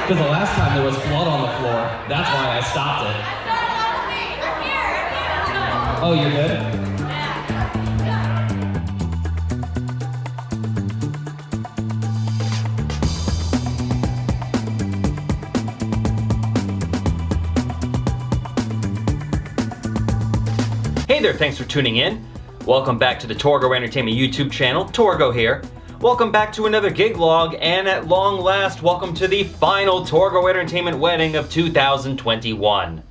Because the last time there was blood on the floor. That's why I stopped it. Oh, you're good? Hey there, thanks for tuning in. Welcome back to the Torgo Entertainment YouTube channel. Torgo here. Welcome back to another gig log, and at long last, welcome to the final Torgo Entertainment wedding of 2021.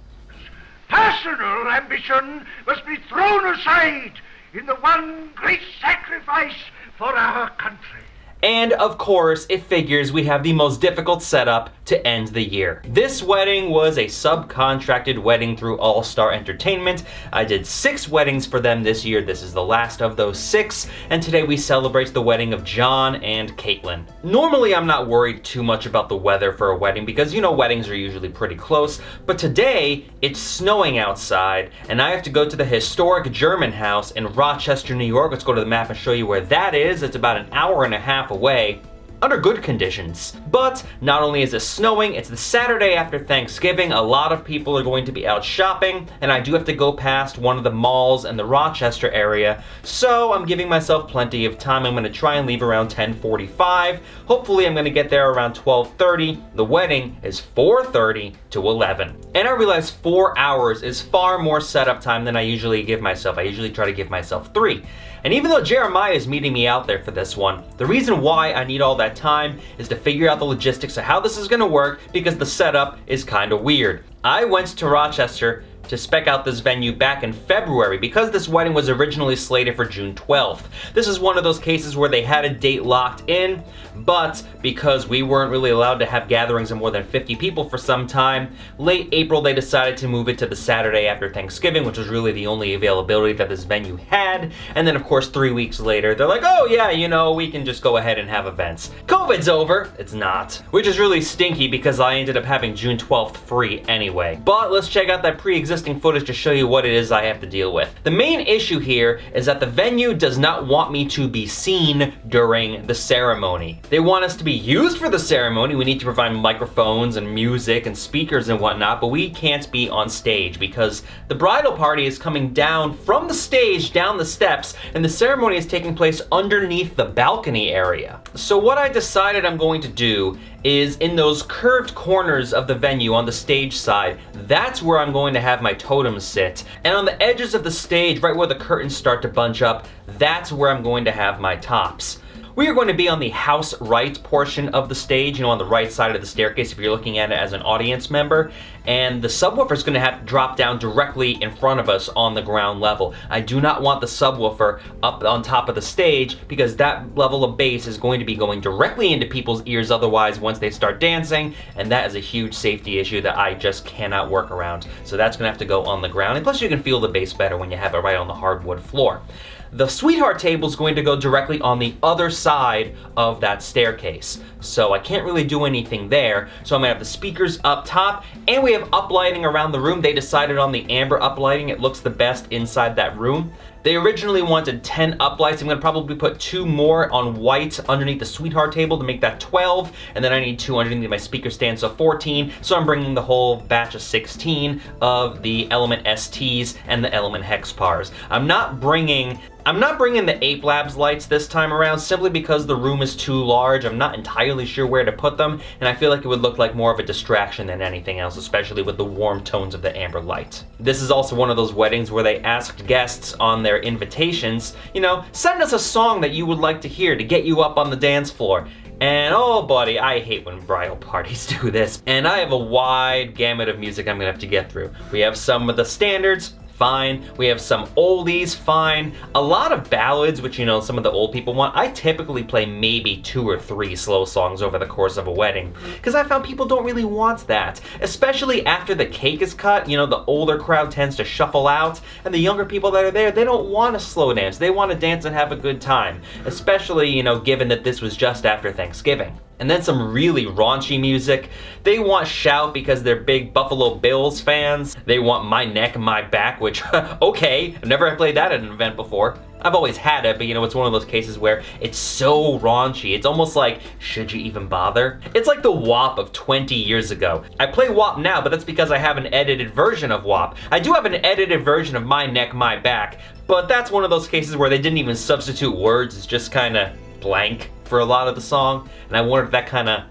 Personal ambition must be thrown aside in the one great sacrifice for our country. And of course, it figures we have the most difficult setup to end the year. This wedding was a subcontracted wedding through All Star Entertainment. I did 6 weddings for them this year. This is the last of those 6, and today we celebrate the wedding of John and Katelyn. Normally, I'm not worried too much about the weather for a wedding because, you know, weddings are usually pretty close, but today it's snowing outside, and I have to go to the historic German house in Rochester, New York. Let's go to the map and show you where that is. It's about an hour and a half away, under good conditions. But not only is it snowing, it's the Saturday after Thanksgiving. A lot of people are going to be out shopping, and I do have to go past one of the malls in the Rochester area, so I'm giving myself plenty of time. I'm going to try and leave around 10:45. Hopefully I'm going to get there around 12:30. The wedding is 4:30 to 11. And I realize 4 hours is far more setup time than I usually give myself. I usually try to give myself 3. And even though Jeremiah is meeting me out there for this one, the reason why I need all that time is to figure out the logistics of how this is going to work, because the setup is kind of weird. I went to Rochester to spec out this venue back in February because this wedding was originally slated for June 12th. This is one of those cases where they had a date locked in, but because we weren't really allowed to have gatherings of more than 50 people for some time, late April they decided to move it to the Saturday after Thanksgiving, which was really the only availability that this venue had. And then of course 3 weeks later, they're like, oh yeah, you know, we can just go ahead and have events. COVID's over. It's not. Which is really stinky because I ended up having June 12th free anyway. But let's check out that pre-existing footage to show you what it is I have to deal with. The main issue here is that the venue does not want me to be seen during the ceremony. They want us to be used for the ceremony. We need to provide microphones and music and speakers and whatnot, but we can't be on stage because the bridal party is coming down from the stage down the steps, and the ceremony is taking place underneath the balcony area. So what I decided I'm going to do is in those curved corners of the venue on the stage side, that's where I'm going to have my totems sit. And on the edges of the stage, right where the curtains start to bunch up, that's where I'm going to have my tops. We are going to be on the house right portion of the stage, you know, on the right side of the staircase if you're looking at it as an audience member, and the subwoofer is going to have to drop down directly in front of us on the ground level. I do not want the subwoofer up on top of the stage because that level of bass is going to be going directly into people's ears otherwise once they start dancing, and that is a huge safety issue that I just cannot work around. So that's going to have to go on the ground, and plus you can feel the bass better when you have it right on the hardwood floor. The sweetheart table is going to go directly on the other side of that staircase, so I can't really do anything there. So I'm gonna have the speakers up top, and we have uplighting around the room. They decided on the amber uplighting. It looks the best inside that room. They originally wanted 10 uplights. I'm gonna probably put 2 more on white underneath the sweetheart table to make that 12, and then I need 2 underneath my speaker stand, so 14. So I'm bringing the whole batch of 16 of the Element STs and the Element Hex Pars. I'm not bringing the Ape Labs lights this time around simply because the room is too large. I'm not entirely sure where to put them, and I feel like it would look like more of a distraction than anything else, especially with the warm tones of the amber light. This is also one of those weddings where they asked guests on their invitations, you know, send us a song that you would like to hear to get you up on the dance floor. And oh buddy, I hate when bridal parties do this. And I have a wide gamut of music I'm gonna have to get through. We have some of the standards, fine. We have some oldies, fine. A lot of ballads, which, you know, some of the old people want. I typically play maybe 2 or 3 slow songs over the course of a wedding, because I found people don't really want that. Especially after the cake is cut, you know, the older crowd tends to shuffle out, and the younger people that are there, they don't want to slow dance. They want to dance and have a good time. Especially, you know, given that this was just after Thanksgiving. And then some really raunchy music. They want Shout because they're big Buffalo Bills fans. They want My Neck, My Back, which, okay, I've never played that at an event before. I've always had it, but you know, it's one of those cases where it's so raunchy. It's almost like, should you even bother? It's like the WAP of 20 years ago. I play WAP now, but that's because I have an edited version of WAP. I do have an edited version of My Neck, My Back, but that's one of those cases where they didn't even substitute words. It's just kind of blank for a lot of the song, and I wonder if that kind of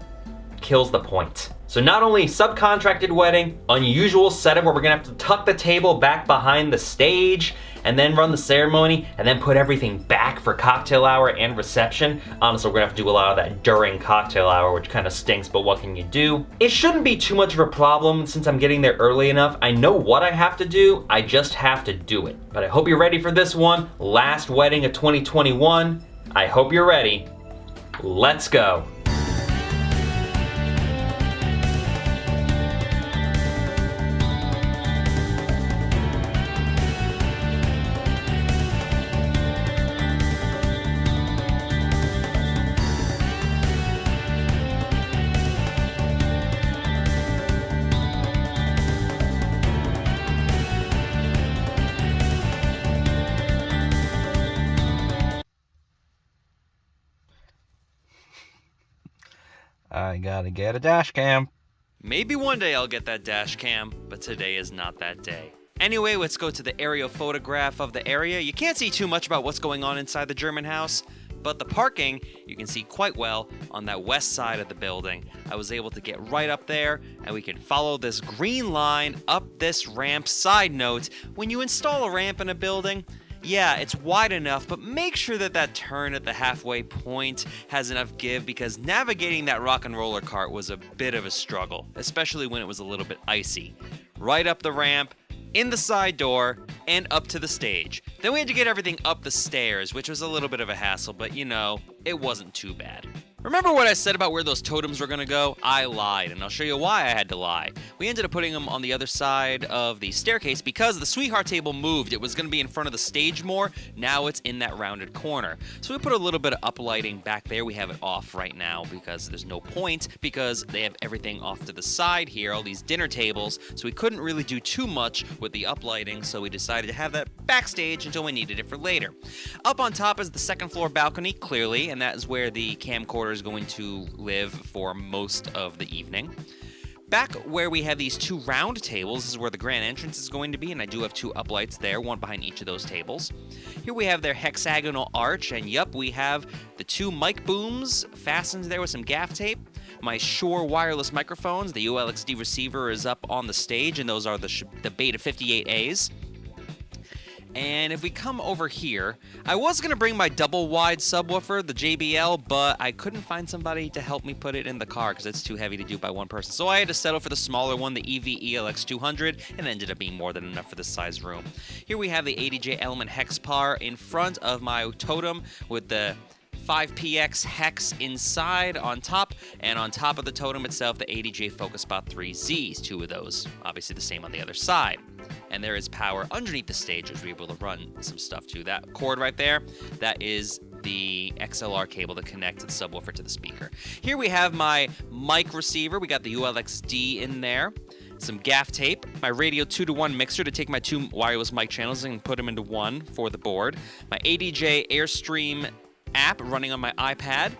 kills the point. So not only subcontracted wedding, unusual setup where we're gonna have to tuck the table back behind the stage and then run the ceremony and then put everything back for cocktail hour and reception. Honestly, we're gonna have to do a lot of that during cocktail hour, which kind of stinks, but what can you do? It shouldn't be too much of a problem since I'm getting there early enough. I know what I have to do, I just have to do it. But I hope you're ready for this one. Last wedding of 2021. I hope you're ready. Let's go. I gotta get a dash cam. Maybe one day I'll get that dash cam, but today is not that day. Anyway, let's go to the aerial photograph of the area. You can't see too much about what's going on inside the German house, but the parking you can see quite well on that west side of the building. I was able to get right up there, and we can follow this green line up this ramp. Side note, when you install a ramp in a building, yeah, it's wide enough, but make sure that that turn at the halfway point has enough give, because navigating that rock and roller cart was a bit of a struggle, especially when it was a little bit icy. Right up the ramp, in the side door, and up to the stage. Then we had to get everything up the stairs, which was a little bit of a hassle, but you know, it wasn't too bad. Remember what I said about where those totems were gonna go? I lied, and I'll show you why I had to lie. We ended up putting them on the other side of the staircase because the sweetheart table moved. It was gonna be in front of the stage more. Now it's in that rounded corner. So we put a little bit of uplighting back there. We have it off right now because there's no point, because they have everything off to the side here, all these dinner tables. So we couldn't really do too much with the uplighting, so we decided to have that backstage until we needed it for later. Up on top is the second floor balcony, clearly, and that is where the camcorder is going to live for most of the evening. Back where we have these two round tables is where the grand entrance is going to be, and I do have two uplights there, one behind each of those tables. Here we have their hexagonal arch, and yup, we have the two mic booms fastened there with some gaff tape. My Shure wireless microphones, the ULXD receiver is up on the stage, and those are the Beta 58As. And if we come over here, I was going to bring my double wide subwoofer, the JBL, but I couldn't find somebody to help me put it in the car because it's too heavy to do by one person. So I had to settle for the smaller one, the EV ELX 200, and it ended up being more than enough for this size room. Here we have the ADJ Element Hex Par in front of my totem with the 5PX hex inside on top, and on top of the totem itself, the ADJ Focus Spot 3Zs, two of those, obviously the same on the other side. And there is power underneath the stage, which we're able to run some stuff to. That cord right there, that is the XLR cable that connects the subwoofer to the speaker. Here we have my mic receiver. We got the ULXD in there. Some gaff tape, my radio 2-to-1 mixer to take my two wireless mic channels and put them into one for the board. My ADJ Airstream app running on my iPad.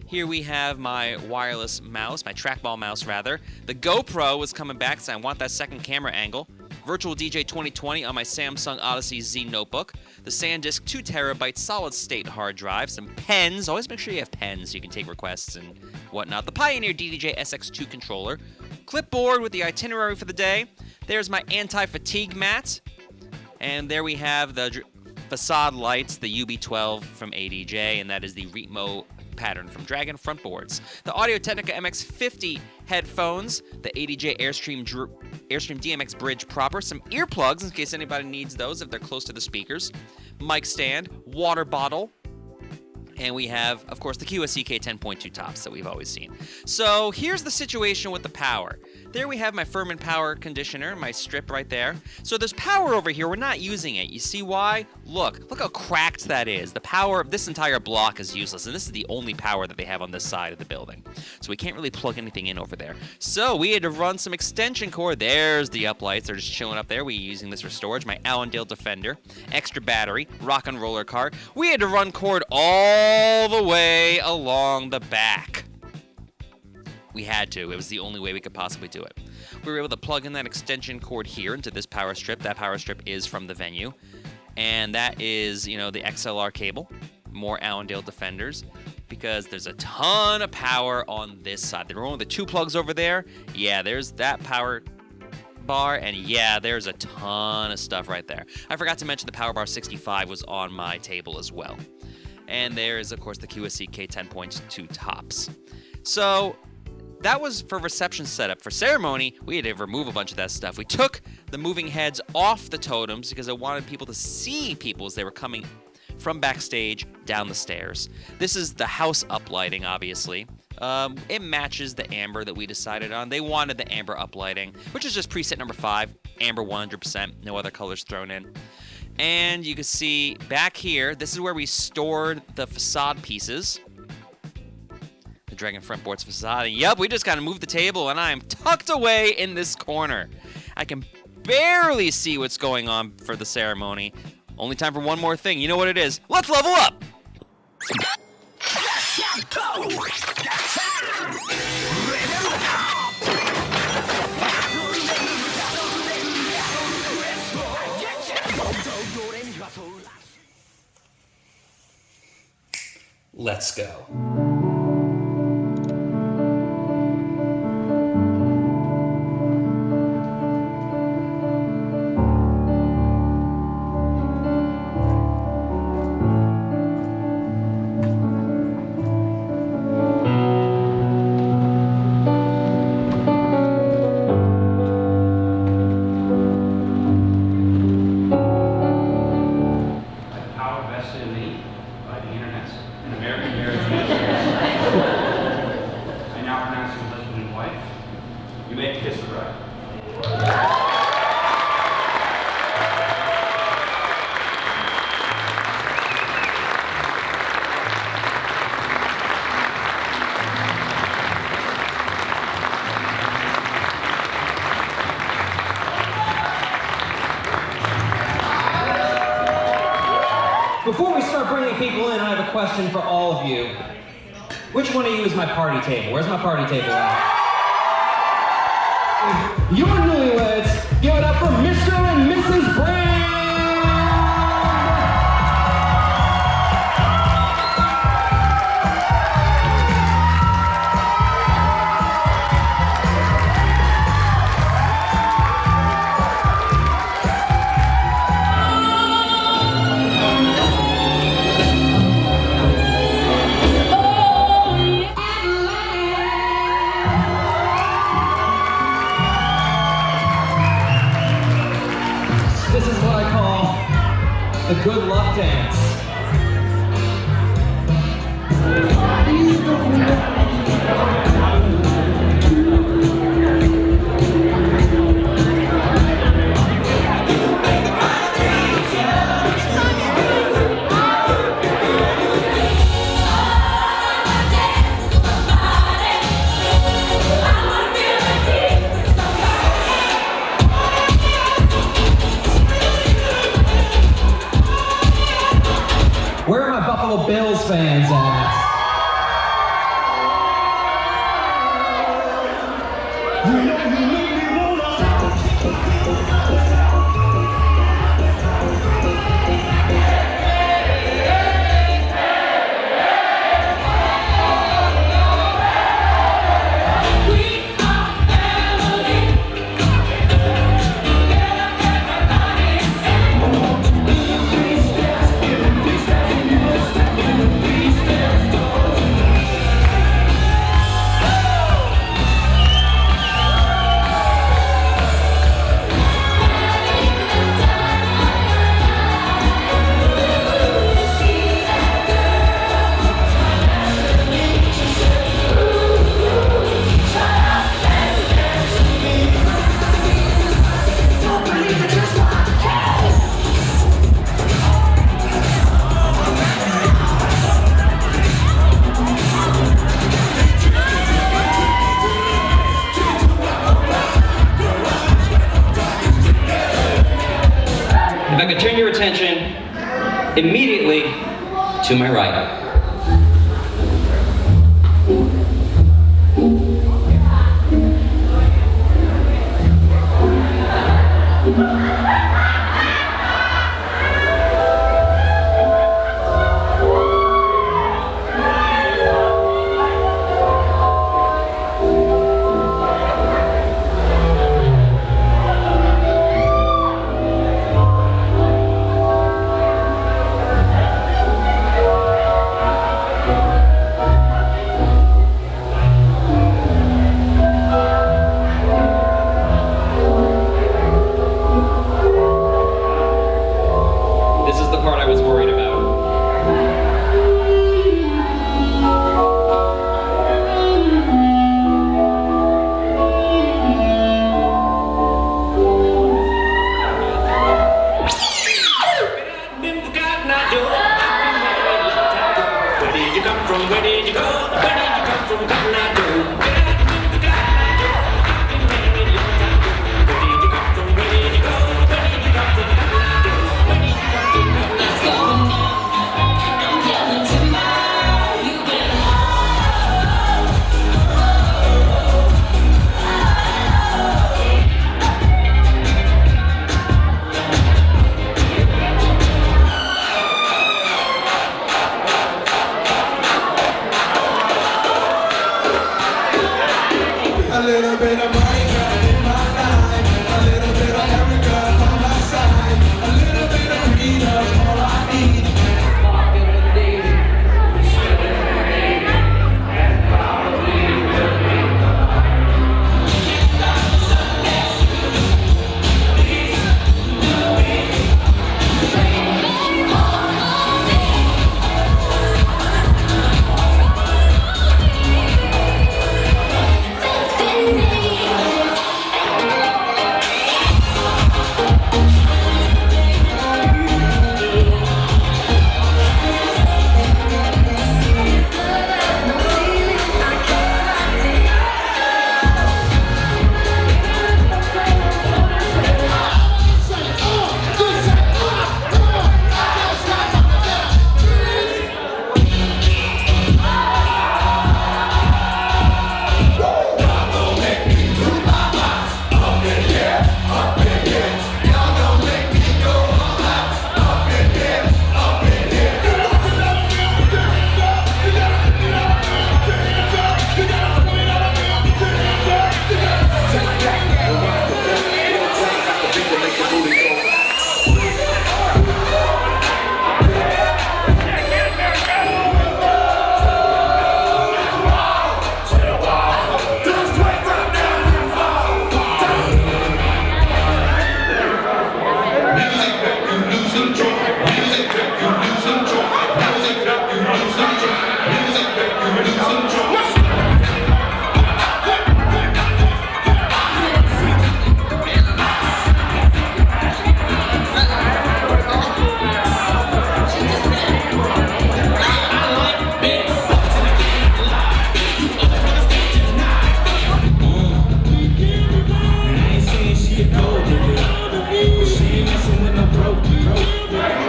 Here we have my wireless mouse, my trackball mouse rather. The GoPro is coming back, so I want that second camera angle. Virtual DJ 2020 on my Samsung Odyssey Z notebook. The SanDisk 2TB solid state hard drive. Some pens. Always make sure you have pens so you can take requests and whatnot. The Pioneer DDJ SX2 controller. Clipboard with the itinerary for the day. There's my anti-fatigue mat. And there we have the facade lights, the UB12 from ADJ, and that is the Ritmo pattern from Dragon front boards. The Audio-Technica MX50 headphones, the ADJ Airstream DMX Bridge proper, some earplugs in case anybody needs those if they're close to the speakers, mic stand, water bottle, And we have, of course, the QSCK 10.2 tops that we've always seen. So here's the situation with the power. There we have my Furman power conditioner, my strip right there. So there's power over here. We're not using it. You see why? Look how cracked that is. The power of this entire block is useless, and this is the only power that they have on this side of the building. So we can't really plug anything in over there. So we had to run some extension cord. There's the uplights. They're just chilling up there. We're using this for storage. My Allendale Defender, extra battery, rock and roller car. We had to run cord all the way along the back. We had to. It was the only way we could possibly do it. We were able to plug in that extension cord here into this power strip. That power strip is from the venue. And that is, you know, the XLR cable. More Allendale Defenders. Because there's a ton of power on this side. There were only the 2 plugs over there. Yeah, there's that power bar. And yeah, there's a ton of stuff right there. I forgot to mention the Power Bar 65 was on my table as well. And there is, of course, the QSCK 10.2 tops. So that was for reception setup. For ceremony, we had to remove a bunch of that stuff. We took the moving heads off the totems because I wanted people to see people as they were coming from backstage down the stairs. This is the house uplighting, obviously. It matches the amber that we decided on. They wanted the amber uplighting, which is just preset number 5, amber 100%, no other colors thrown in. And you can see back here, this is where we stored the facade pieces. The Dragon Frontboard's facade. And yep, we just kind of moved the table, and I am tucked away in this corner. I can barely see what's going on for the ceremony. Only time for one more thing. You know what it is. Let's level up! Let's go. Before we start bringing people in, I have a question for all of you. Which one of you is my party table? Where's my party table at? Your newlyweds, give it up for Mr. and Mrs. Brown! This is what I call the good luck dance. Where are my Buffalo Bills fans at? To my right.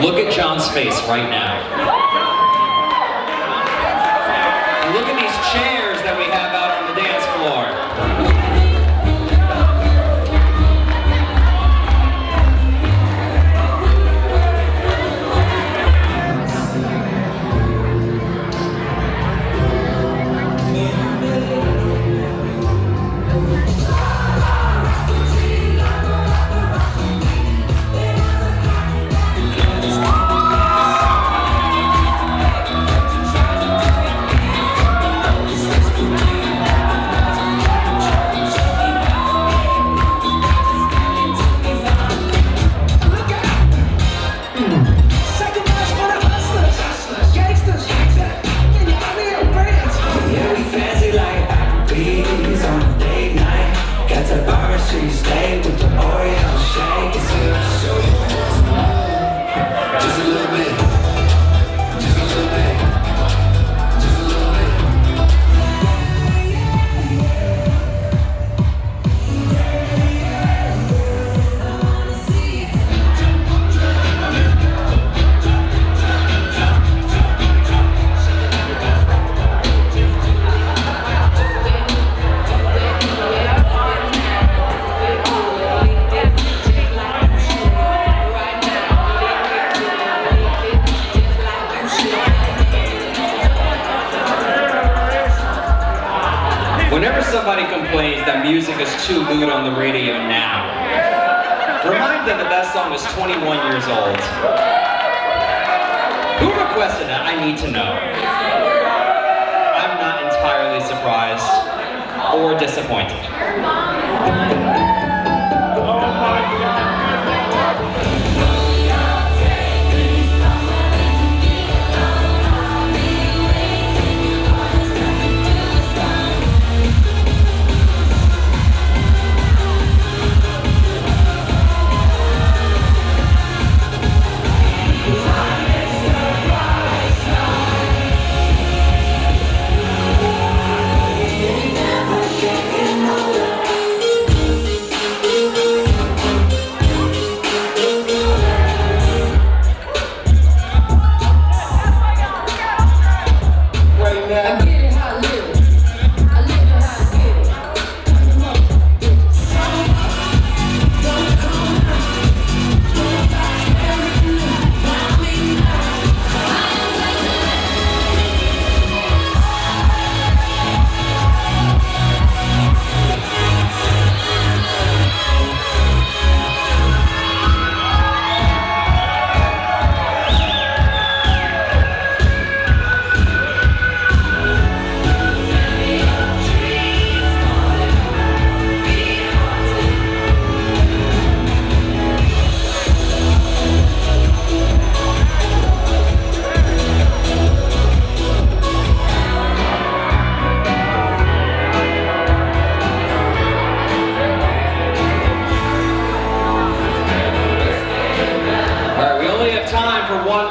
Look at John's face right now. Look at these chairs that we have out on the dance floor. Whenever somebody complains that music is too lewd on the radio now, remind them that that song is 21 years old. Who requested that? I need to know. I'm not entirely surprised or disappointed.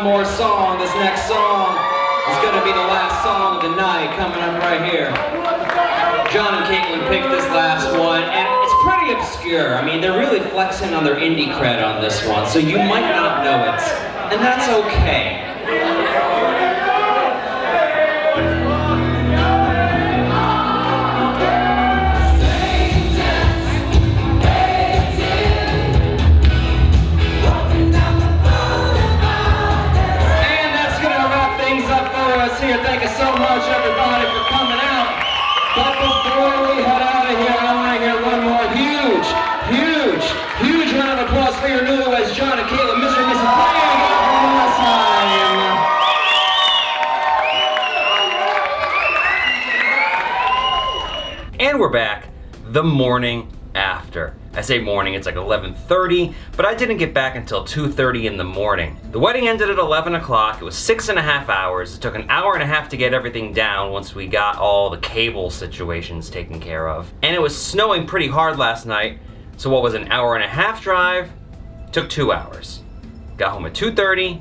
More song. This next song is going to be the last song of the night, coming up right here. John and Katelyn picked this last one, and it's pretty obscure. I mean, they're really flexing on their indie cred on this one, so you might not know it, and that's okay. Here. Thank you so much, everybody, for coming out. But before we head out of here, I want to hear one more huge round of applause for your newlyweds, John and Katelyn, Mr. and Mrs. Bang! One last time. And we're back the morning after. I say morning, it's like 11:30, but I didn't get back until 2:30 in the morning. The wedding ended at 11 o'clock. It was 6.5 hours. It took an hour and a half to get everything down once we got all the cable situations taken care of. And it was snowing pretty hard last night, so what was an hour and a half drive? Took 2 hours. Got home at 2:30,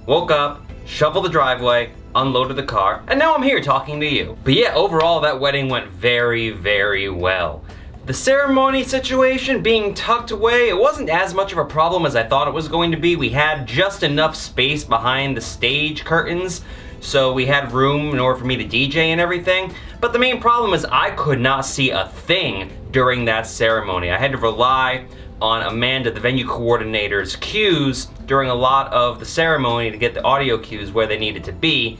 woke up, shoveled the driveway, unloaded the car, and now I'm here talking to you. But yeah, overall that wedding went very, very well. The ceremony situation being tucked away, it wasn't as much of a problem as I thought it was going to be. We had just enough space behind the stage curtains, so we had room in order for me to DJ and everything. But the main problem is I could not see a thing during that ceremony. I had to rely on Amanda, the venue coordinator's cues during a lot of the ceremony to get the audio cues where they needed to be.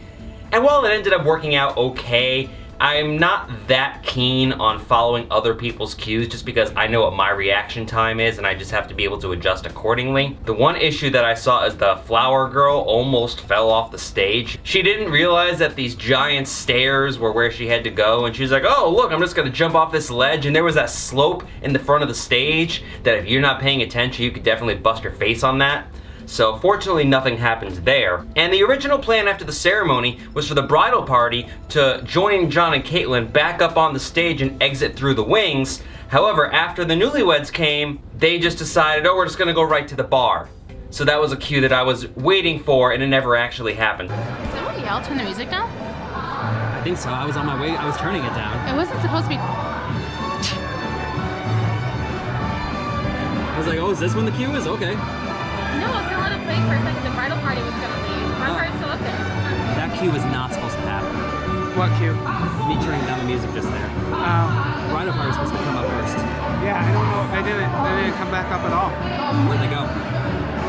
And while it ended up working out okay, I'm not that keen on following other people's cues just because I know what my reaction time is and I just have to be able to adjust accordingly. The one issue that I saw is the flower girl almost fell off the stage. She didn't realize that these giant stairs were where she had to go, and she's like, oh look, I'm just gonna jump off this ledge, and there was that slope in the front of the stage that if you're not paying attention you could definitely bust your face on that. So fortunately nothing happened there. And the original plan after the ceremony was for the bridal party to join John and Katelyn back up on the stage and exit through the wings. However, after the newlyweds came, they just decided, oh, we're just gonna go right to the bar. So that was a cue that I was waiting for, and it never actually happened. Did someone yell, turn the music down? I think so. I was on my way. I was turning it down. It wasn't supposed to be. I was like, oh, is this when the cue is? Okay. No, I was gonna let it play for a second. The bridal party was gonna leave. My car is still up there. That cue was not supposed to happen. What cue? Me turning down the music just there. Bridal party was supposed to come up first. Yeah, I don't know. They didn't come back up at all. Where'd they go?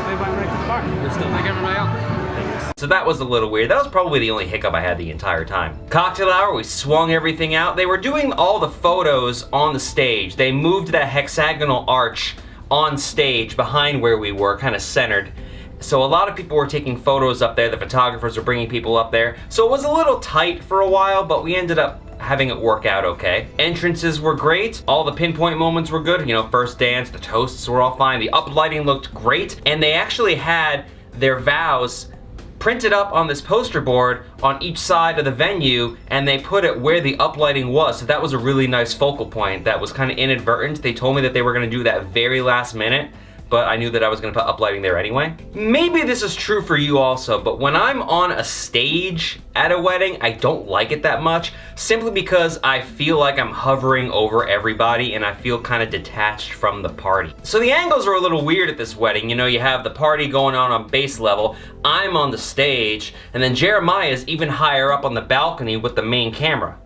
They we went right to the bar. We're still like everybody else. So that was a little weird. That was probably the only hiccup I had the entire time. Cocktail hour, we swung everything out. They were doing all the photos on the stage. They moved that hexagonal arch on stage behind where we were, kind of centered. So a lot of people were taking photos up there. The photographers were bringing people up there. So it was a little tight for a while, but we ended up having it work out okay. Entrances were great. All the pinpoint moments were good. You know, first dance, the toasts were all fine. The uplighting looked great. And they actually had their vows printed up on this poster board on each side of the venue, and they put it where the uplighting was. So that was a really nice focal point that was kind of inadvertent. They told me that they were gonna do that very last minute, but I knew that I was gonna put uplighting there anyway. Maybe this is true for you also, but when I'm on a stage at a wedding, I don't like it that much, simply because I feel like I'm hovering over everybody and I feel kind of detached from the party. So the angles are a little weird at this wedding. You know, you have the party going on base level, I'm on the stage, and then Jeremiah is even higher up on the balcony with the main camera.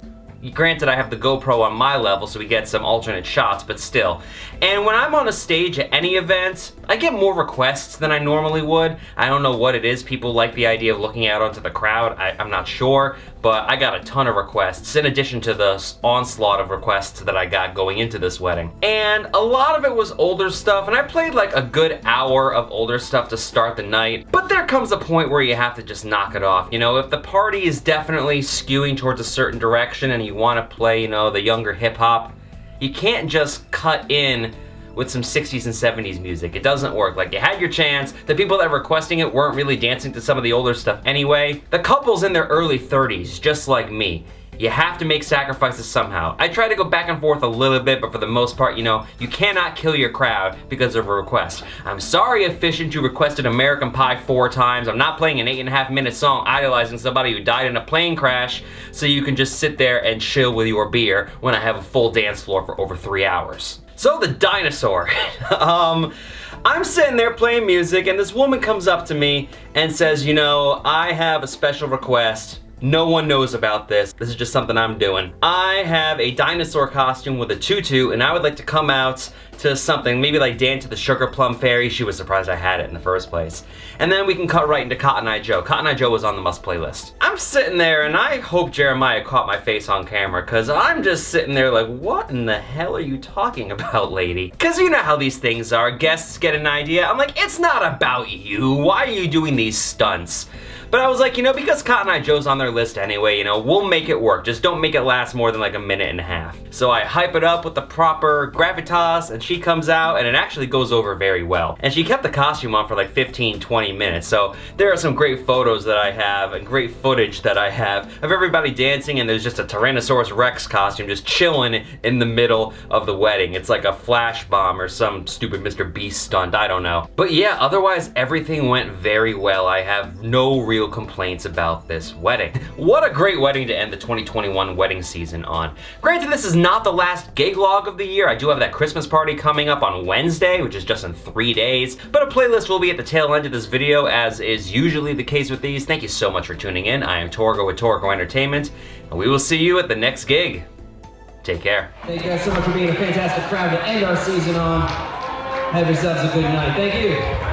Granted, I have the GoPro on my level, so we get some alternate shots, but still. And when I'm on a stage at any event, I get more requests than I normally would. I don't know what it is. People like the idea of looking out onto the crowd. I'm not sure, but I got a ton of requests in addition to the onslaught of requests that I got going into this wedding. And a lot of it was older stuff, and I played like a good hour of older stuff to start the night. But there comes a point where you have to just knock it off. You know, if the party is definitely skewing towards a certain direction and you want to play, you know, the younger hip hop, you can't just cut in with some 60s and 70s music. It doesn't work. Like, you had your chance. The people that were requesting it weren't really dancing to some of the older stuff anyway. The couple's in their early 30s, just like me. You have to make sacrifices somehow. I try to go back and forth a little bit, but for the most part, you know, you cannot kill your crowd because of a request. I'm sorry, Efficient, you requested American Pie 4 times. I'm not playing an 8.5-minute song idolizing somebody who died in a plane crash so you can just sit there and chill with your beer when I have a full dance floor for over 3 hours. So the dinosaur. I'm sitting there playing music and this woman comes up to me and says, you know, I have a special request. No one knows about this. This is just something I'm doing. I have a dinosaur costume with a tutu and I would like to come out to something, maybe like dance to the Sugar Plum Fairy. She was surprised I had it in the first place. And then we can cut right into Cotton Eye Joe. Cotton Eye Joe was on the must play list. I'm sitting there and I hope Jeremiah caught my face on camera because I'm just sitting there like, what in the hell are you talking about, lady? Because you know how these things are. Guests get an idea. I'm like, it's not about you. Why are you doing these stunts? But I was like, you know, because Cotton Eye Joe's on their list anyway, you know, we'll make it work. Just don't make it last more than like a minute and a half. So I hype it up with the proper gravitas and she comes out and it actually goes over very well. And she kept the costume on for like 15, 20 minutes. So there are some great photos that I have and great footage that I have of everybody dancing and there's just a Tyrannosaurus Rex costume just chilling in the middle of the wedding. It's like a flash bomb or some stupid Mr. Beast stunt, I don't know. But yeah, otherwise everything went very well. I have no real complaints about this wedding. What a great wedding to end the 2021 wedding season on. Granted, this is not the last gig log of the year. I do have that Christmas party coming up on Wednesday, which is just in 3 days, but a playlist will be at the tail end of this video, as is usually the case with these. Thank you so much for tuning in. I am Torgo with Torgo Entertainment, and we will see you at the next gig. Take care. Thank you guys so much for being a fantastic crowd to end our season on. Have yourselves a good night. Thank you.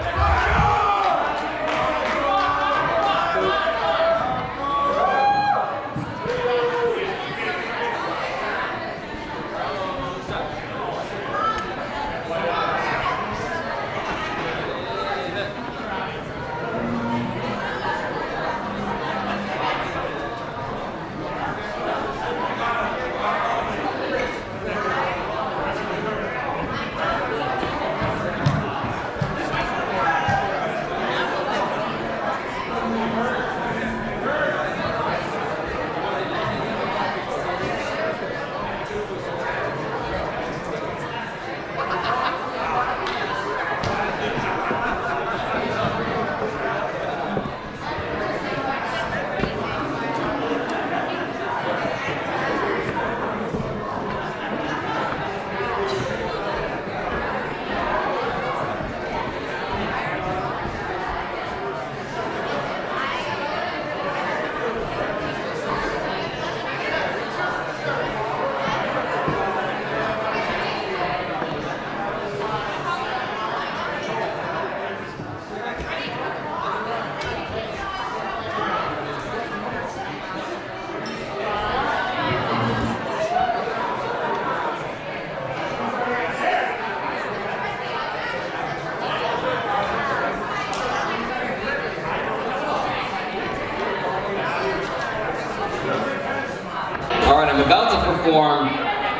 All right, I'm about to perform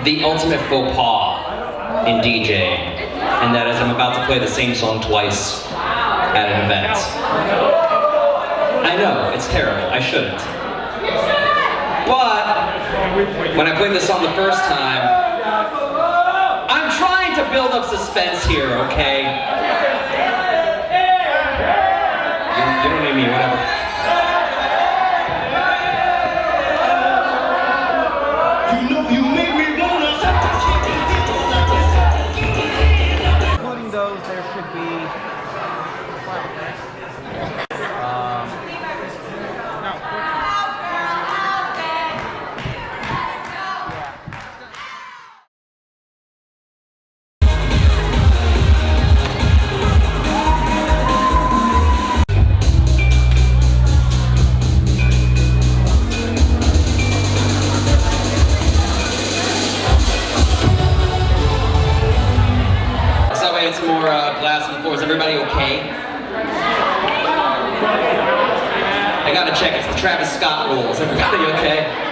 the ultimate faux pas in DJing, and that is I'm about to play the same song twice at an event. I know, it's terrible, I shouldn't. But when I played this song the first time, I'm trying to build up suspense here, okay? You don't need me, whatever. Including those, there should be. Some more glass on the floor. Is everybody okay? I gotta check. It's the Travis Scott rule. Is everybody okay?